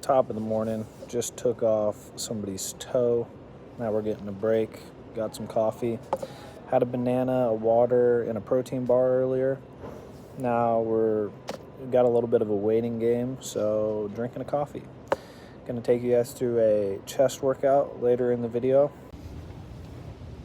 Top of the morning, just took off somebody's toe. Now we're getting a break. Got some coffee. Had a banana, a water, and a protein bar earlier. Now we've got a little bit of a waiting game, so drinking a coffee. Gonna take you guys through a chest workout later in the video.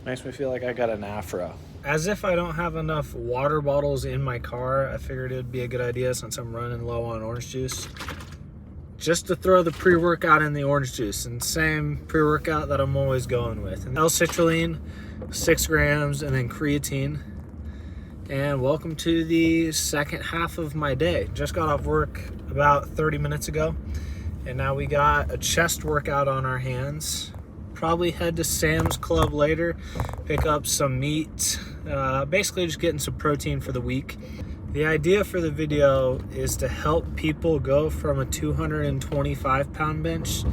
Makes me feel like I got an afro. As if I don't have enough water bottles in my car, I figured it'd be a good idea since I'm running low on orange juice, just to throw the pre-workout in the orange juice, and same pre-workout that I'm always going with. And L-citrulline, 6 grams, and then creatine. And welcome to the second half of my day. Just got off work about 30 minutes ago, and now we got a chest workout on our hands. Probably head to Sam's Club later, pick up some meat, basically just getting some protein for the week. The idea for the video is to help people go from a 225-pound bench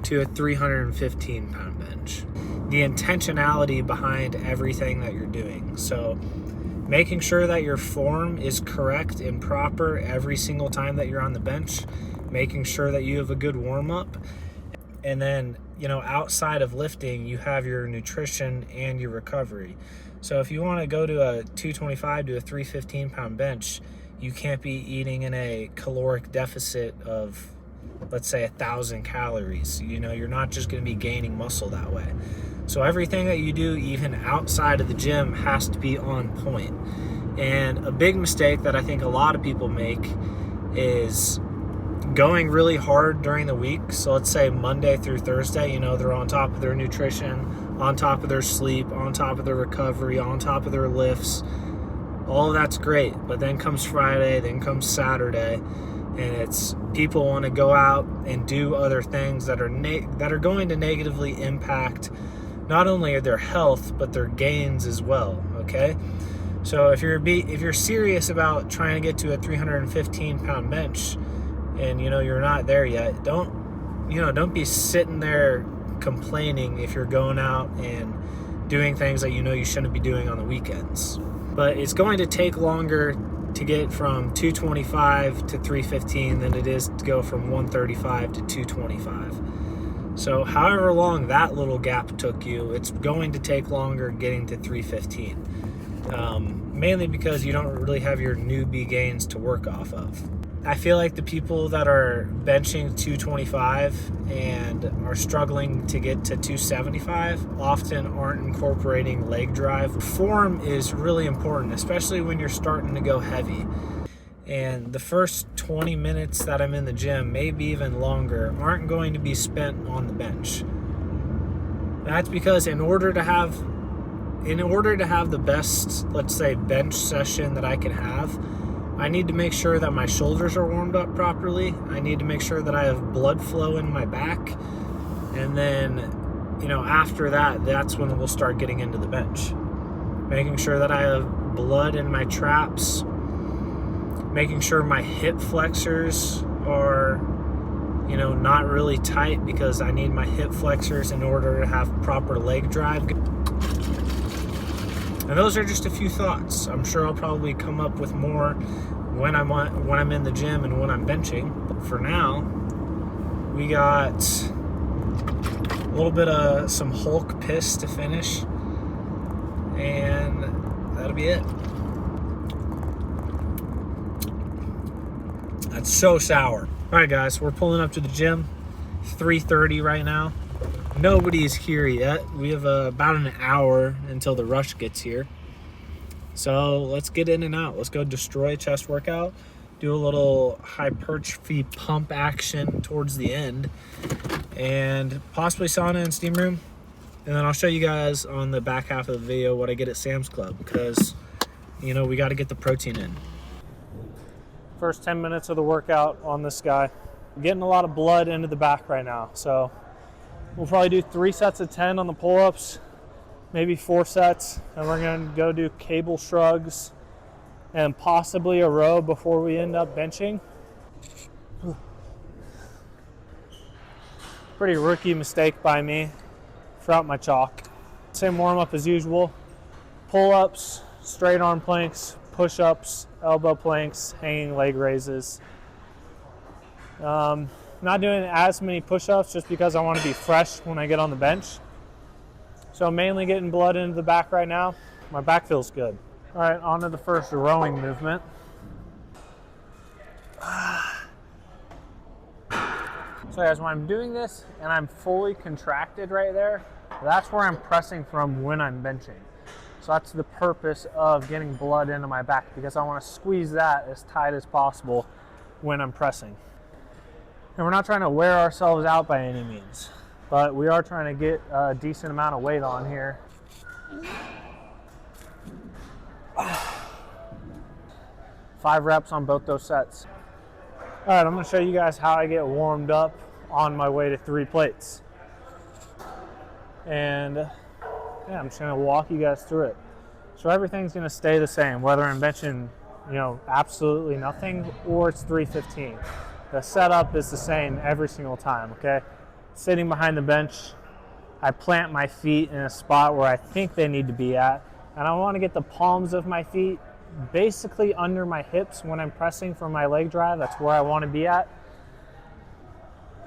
to a 315-pound bench. The intentionality behind everything that you're doing. So making sure that your form is correct and proper every single time that you're on the bench, making sure that you have a good warm-up, and then, outside of lifting, you have your nutrition and your recovery. So if you want to go to a 225 to a 315-pound bench, you can't be eating in a caloric deficit of, let's say, 1,000 calories. You're not just going to be gaining muscle that way. So everything that you do, even outside of the gym, has to be on point. And a big mistake that I think a lot of people make is going really hard during the week. So let's say Monday through Thursday, they're on top of their nutrition, on top of their sleep, on top of their recovery, on top of their lifts. All of that's great. But then comes Friday, then comes Saturday, and it's people want to go out and do other things that are going to negatively impact not only their health, but their gains as well, okay? So if you're serious about trying to get to a 315-pound bench, and you're not there yet, don't be sitting there complaining if you're going out and doing things that you shouldn't be doing on the weekends. But it's going to take longer to get from 225 to 315 than it is to go from 135 to 225. So however long that little gap took you, it's going to take longer getting to 315. Mainly because you don't really have your newbie gains to work off of. I feel like the people that are benching 225 and are struggling to get to 275 often aren't incorporating leg drive. Form is really important, especially when you're starting to go heavy. And the first 20 minutes that I'm in the gym, maybe even longer, aren't going to be spent on the bench. That's because in order to have the best, let's say, bench session that I can have, I need to make sure that my shoulders are warmed up properly. I need to make sure that I have blood flow in my back. And then, after that, that's when we'll start getting into the bench. Making sure that I have blood in my traps. Making sure my hip flexors are, not really tight, because I need my hip flexors in order to have proper leg drive. And those are just a few thoughts. I'm sure I'll probably come up with more when I'm in the gym and when I'm benching. But for now, we got a little bit of some Hulk piss to finish, and that'll be it. That's so sour. All right, guys, we're pulling up to the gym. 3:30 right now. Nobody's here yet. We have about an hour until the rush gets here. So let's get in and out. Let's go destroy chest workout. Do a little hypertrophy pump action towards the end. And possibly sauna and steam room. And then I'll show you guys on the back half of the video what I get at Sam's Club. Because, we got to get the protein in. First 10 minutes of the workout on this guy. I'm getting a lot of blood into the back right now. So we'll probably do 3 sets of 10 on the pull-ups, maybe 4 sets, and we're going to go do cable shrugs and possibly a row before we end up benching. Pretty rookie mistake by me. Forgot my chalk. Same warm-up as usual. Pull-ups, straight arm planks, push-ups, elbow planks, hanging leg raises. not doing as many push-ups just because I want to be fresh when I get on the bench. So I'm mainly getting blood into the back right now. My back feels good. All right, on to the first rowing movement. So guys, when I'm doing this and I'm fully contracted right there, that's where I'm pressing from when I'm benching. So that's the purpose of getting blood into my back, because I want to squeeze that as tight as possible when I'm pressing. And we're not trying to wear ourselves out by any means, but we are trying to get a decent amount of weight on here. 5 reps on both those sets. All right, I'm gonna show you guys how I get warmed up on my way to 3 plates. And yeah, I'm just gonna walk you guys through it. So everything's gonna stay the same, whether I'm benching, absolutely nothing or it's 315. The setup is the same every single time, okay? Sitting behind the bench, I plant my feet in a spot where I think they need to be at, and I wanna get the palms of my feet basically under my hips when I'm pressing for my leg drive. That's where I wanna be at.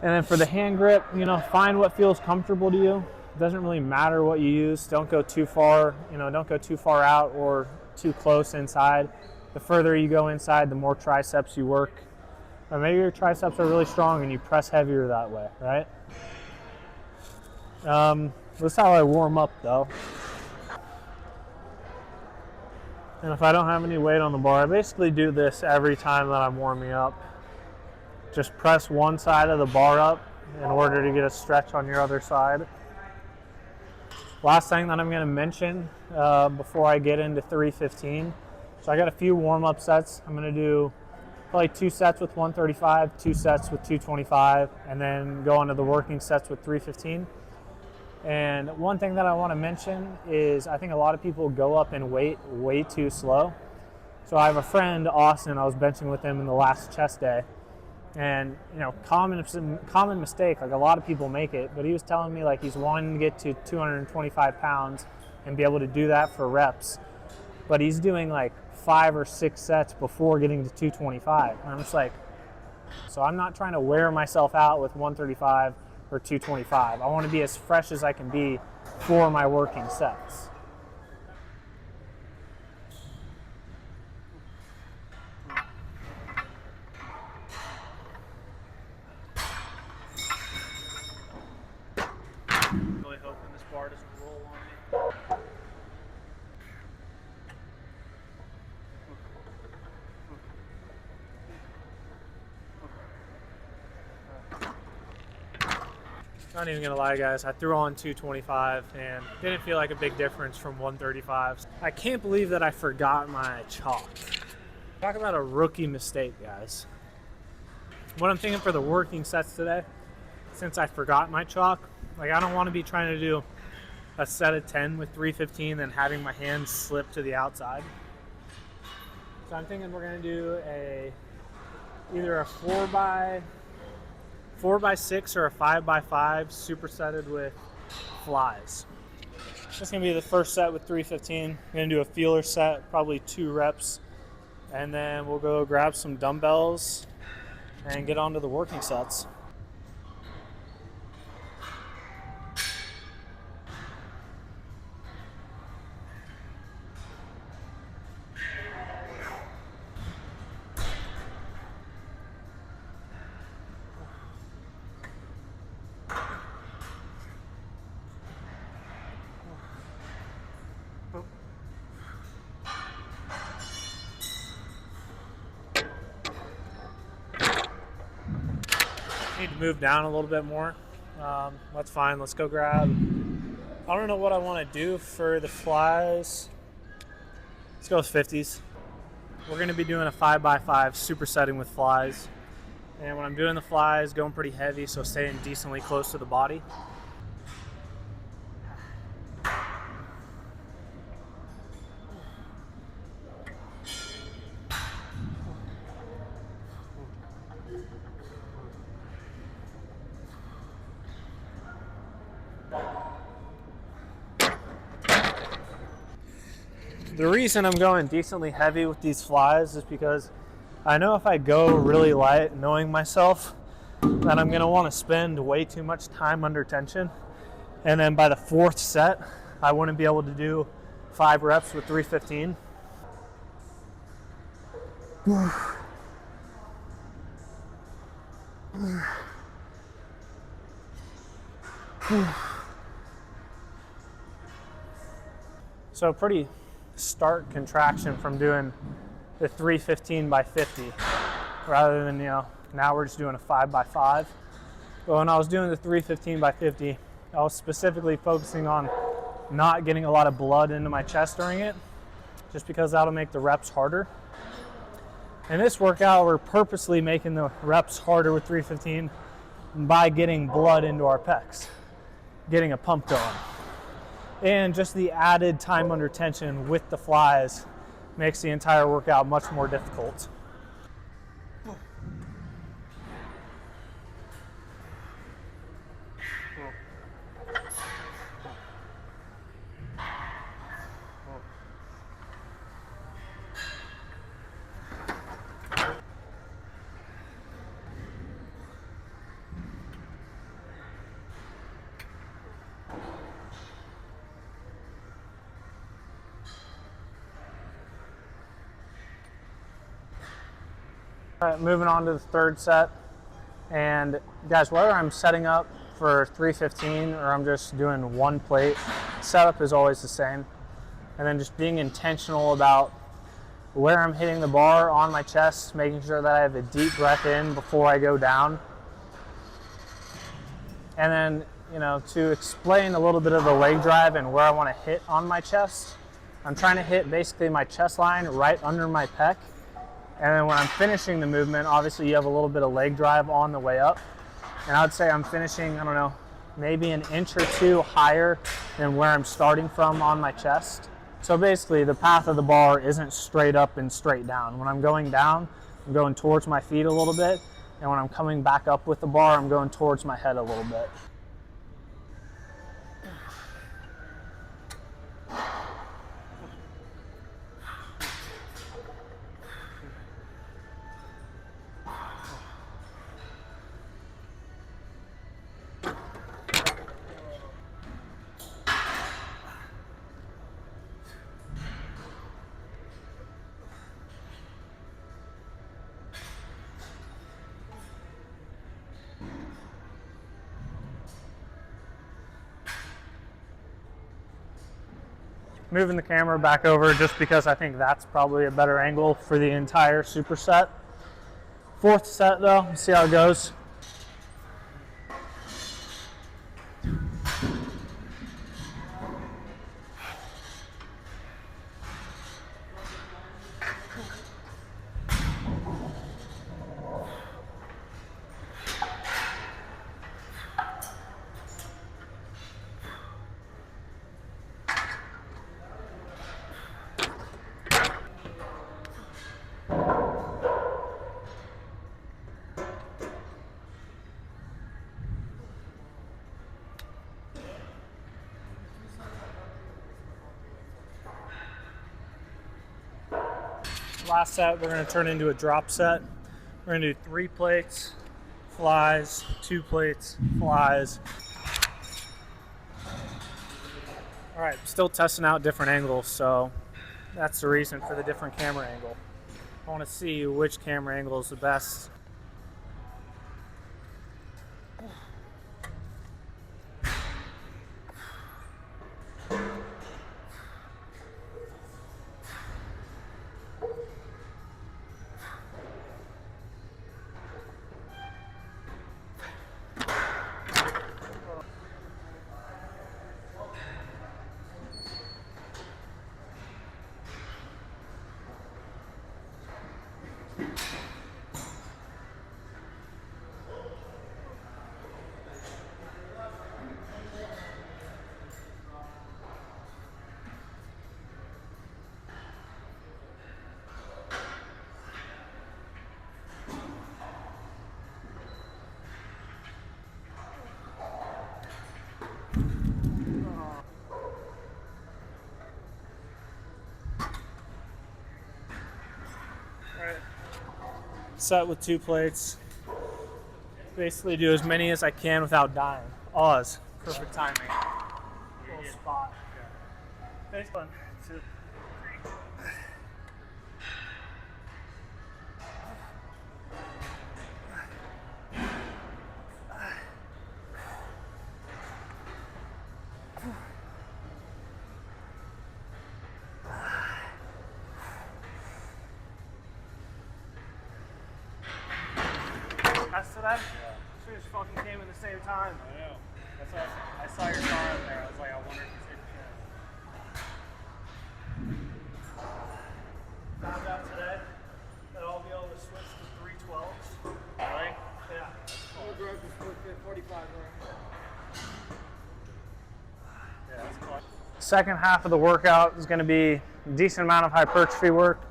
And then for the hand grip, find what feels comfortable to you. It doesn't really matter what you use. Don't go too far, don't go too far out or too close inside. The further you go inside, the more triceps you work. Or maybe your triceps are really strong and you press heavier that way, right? That's how I warm up though. And if I don't have any weight on the bar, I basically do this every time that I'm warming up. Just press one side of the bar up in order to get a stretch on your other side. Last thing that I'm going to mention before I get into 315. So I got a few warm-up sets. I'm going to do probably 2 sets with 135, 2 sets with 225, and then go on to the working sets with 315. And one thing that I want to mention is I think a lot of people go up in weight way too slow. So I have a friend, Austin, I was benching with him in the last chest day. And, common mistake, like a lot of people make it, but he was telling me like he's wanting to get to 225 pounds and be able to do that for reps. But he's doing like 5 or 6 sets before getting to 225. And I'm just like, so I'm not trying to wear myself out with 135 or 225. I want to be as fresh as I can be for my working sets. Really hoping this bar doesn't roll on me. Not even gonna lie, guys, I threw on 225 and didn't feel like a big difference from 135. I can't believe that I forgot my chalk. Talk about a rookie mistake, guys. What I'm thinking for the working sets today, since I forgot my chalk, like I don't want to be trying to do a set of 10 with 315 and having my hands slip to the outside. So I'm thinking we're gonna do either a 4x6 or a 5x5 supersetted with flies. This is gonna be the first set with 315. I'm gonna do a feeler set, probably 2 reps, and then we'll go grab some dumbbells and get on to the working sets. Need to move down a little bit more. That's fine. Let's go grab. I don't know what I want to do for the flies. Let's go with 50s. We're going to be doing a 5x5 supersetting with flies. And when I'm doing the flies, going pretty heavy, so staying decently close to the body. The reason I'm going decently heavy with these flies is because I know if I go really light, knowing myself, that that I'm gonna wanna spend way too much time under tension. And then by the fourth set, I wouldn't be able to do 5 reps with 315. So pretty stark contraction from doing the 315 by 50 rather than, now we're just doing a 5 by 5. But when I was doing the 315 by 50, I was specifically focusing on not getting a lot of blood into my chest during it, just because that'll make the reps harder. In this workout, we're purposely making the reps harder with 315 by getting blood into our pecs, getting a pump going. And just the added time under tension with the flies makes the entire workout much more difficult. All right, moving on to the third set. And guys, whether I'm setting up for 315 or I'm just doing one plate, setup is always the same. And then just being intentional about where I'm hitting the bar on my chest, making sure that I have a deep breath in before I go down. And then, to explain a little bit of the leg drive and where I want to hit on my chest, I'm trying to hit basically my chest line right under my pec. And then when I'm finishing the movement, obviously you have a little bit of leg drive on the way up. And I would say I'm finishing, I don't know, maybe an inch or two higher than where I'm starting from on my chest. So basically the path of the bar isn't straight up and straight down. When I'm going down, I'm going towards my feet a little bit. And when I'm coming back up with the bar, I'm going towards my head a little bit. Moving the camera back over just because I think that's probably a better angle for the entire superset. Fourth set though, let's see how it goes. Last set, we're going to turn into a drop set. We're going to do 3 plates, flies, 2 plates, flies. All right, still testing out different angles, so that's the reason for the different camera angle. I want to see which camera angle is the best. Set with 2 plates. Basically do as many as I can without dying. Oz. Perfect timing. Little spot. Face 1, 2, 3. That's today? Yeah. We just fucking came at the same time. I know. That's why I saw your car up there. I was like, I wonder if he's hitting chest. Found out today that I'll be able to switch to 312s. Really? Yeah. We'll grow to 45 right? Yeah, that's cool. Second half of the workout is going to be a decent amount of hypertrophy work.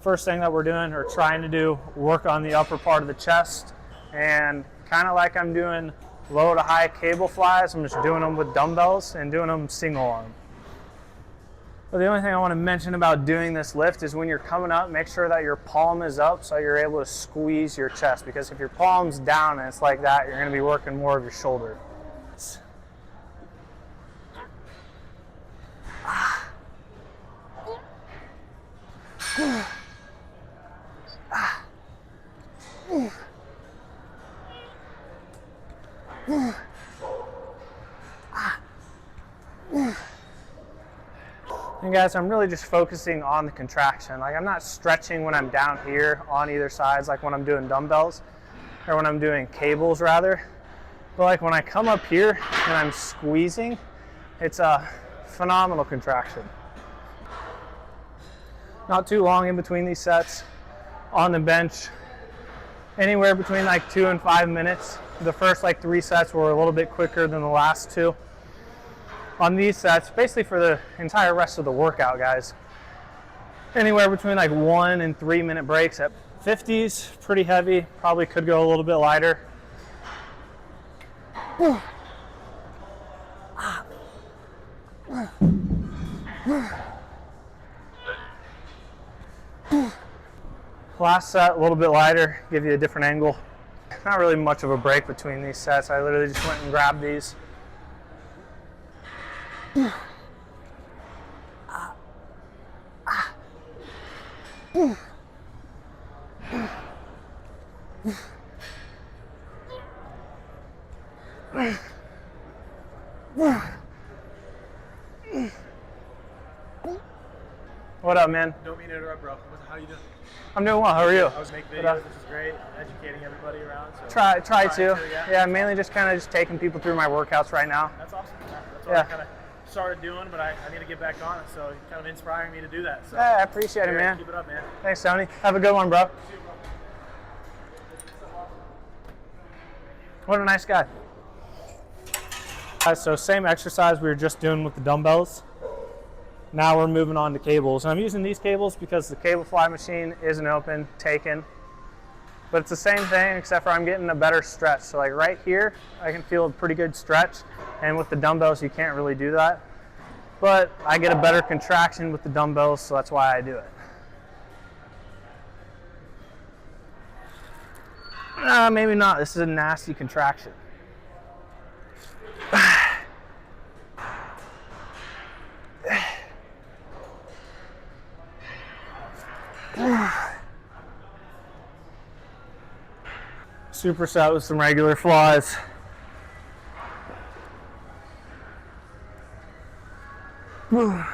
First thing that we're doing or trying to do, work on the upper part of the chest. And kind of like I'm doing low to high cable flies, I'm just doing them with dumbbells and doing them single arm. But the only thing I want to mention about doing this lift is when you're coming up, make sure that your palm is up so you're able to squeeze your chest, because if your palm's down and it's like that, you're going to be working more of your shoulder. And guys, I'm really just focusing on the contraction. Like, I'm not stretching when I'm down here on either sides, like when I'm doing dumbbells, or when I'm doing cables rather. But like when I come up here and I'm squeezing, it's a phenomenal contraction. Not too long in between these sets. On the bench, anywhere between like 2 and 5 minutes. The first like 3 sets were a little bit quicker than the last 2. On these sets, basically for the entire rest of the workout, guys, anywhere between like 1 and 3 minute breaks at 50s, pretty heavy, probably could go a little bit lighter. Last set, a little bit lighter, give you a different angle. Not really much of a break between these sets. I literally just went and grabbed these. What up, man? Don't mean to interrupt, bro. How you doing? I'm doing well. How are you? I was making videos, which is great. Educating everybody around. So Try to. Yeah. Yeah, mainly just kind of just taking people through my workouts right now. That's awesome. That's what I kind of started doing, but I need to get back on it. So you're kind of inspiring me to do that. So Yeah, I appreciate it, man. Keep it up, man. Thanks, Tony. Have a good one, bro. What a nice guy. So same exercise we were just doing with the dumbbells. Now we're moving on to cables. And I'm using these cables because the cable fly machine isn't open, taken. But it's the same thing except for I'm getting a better stretch. So like right here, I can feel a pretty good stretch. And with the dumbbells, you can't really do that. But I get a better contraction with the dumbbells, so that's why I do it. Maybe not. This is a nasty contraction. Superset with some regular flies. Move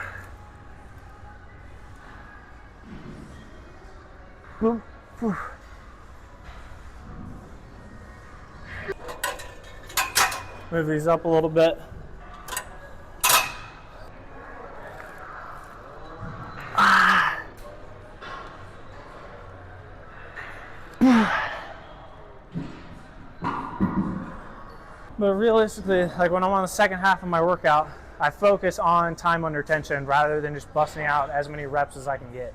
these up a little bit. But realistically, like when I'm on the second half of my workout, I focus on time under tension rather than just busting out as many reps as I can get.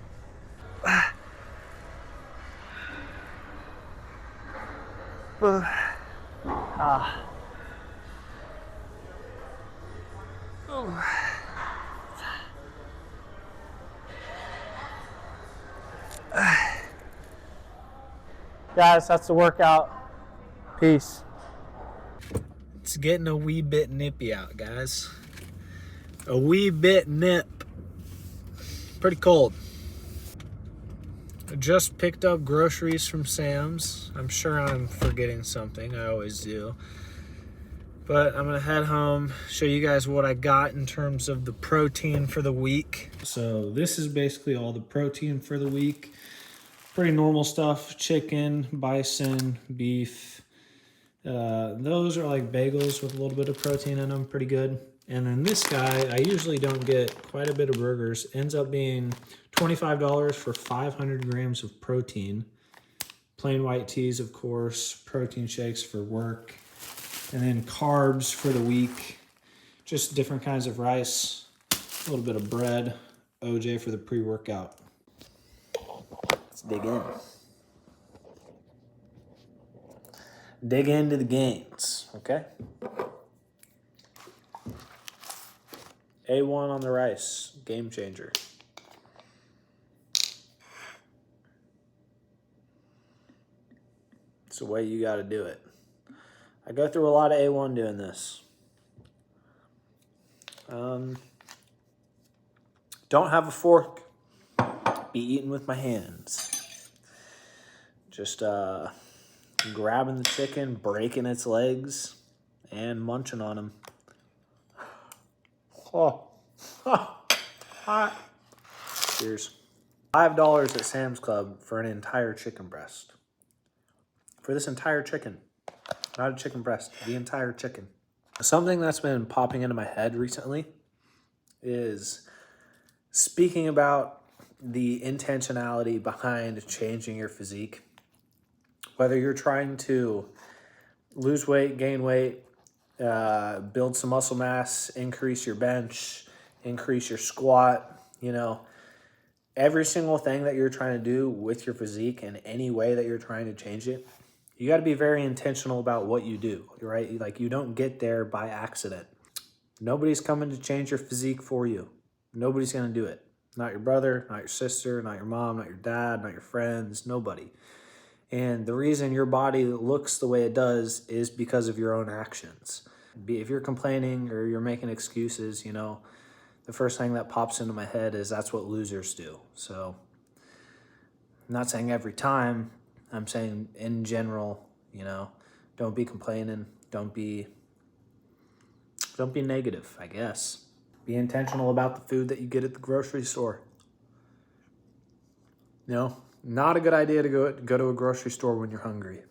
Guys, that's the workout. Peace. It's getting a wee bit nippy out, guys. A wee bit nip. Pretty cold. I just picked up groceries from Sam's. I'm sure I'm forgetting something. I always do. But I'm gonna head home, show you guys what I got in terms of the protein for the week. So this is basically all the protein for the week. Pretty normal stuff: chicken, bison, beef. Those are like bagels with a little bit of protein in them, pretty good. And then this guy, I usually don't get quite a bit of burgers, ends up being $25 for 500 grams of protein. Plain white teas, of course, protein shakes for work. And then carbs for the week, just different kinds of rice, a little bit of bread, OJ for the pre-workout. Let's dig in. Dig into the gains, okay? A1 on the rice, game changer. It's the way you gotta do it. I go through a lot of A1 doing this. Don't have a fork. Be eating with my hands. Just grabbing the chicken, breaking its legs, and munching on them. Oh, hot. Cheers. $5 at Sam's Club for an entire chicken breast. For this entire chicken. Not a chicken breast, the entire chicken. Something that's been popping into my head recently is speaking about the intentionality behind changing your physique. Whether you're trying to lose weight, gain weight, build some muscle mass, increase your bench, increase your squat, every single thing that you're trying to do with your physique in any way that you're trying to change it, you got to be very intentional about what you do, right? Like, you don't get there by accident. Nobody's coming to change your physique for you. Nobody's going to do it. Not your brother, not your sister, not your mom, not your dad, not your friends, nobody. And the reason your body looks the way it does is because of your own actions. If you're complaining or you're making excuses, the first thing that pops into my head is that's what losers do. So I'm not saying every time. I'm saying in general, don't be complaining. Don't be negative, I guess. Be intentional about the food that you get at the grocery store. Not a good idea to go to a grocery store when you're hungry.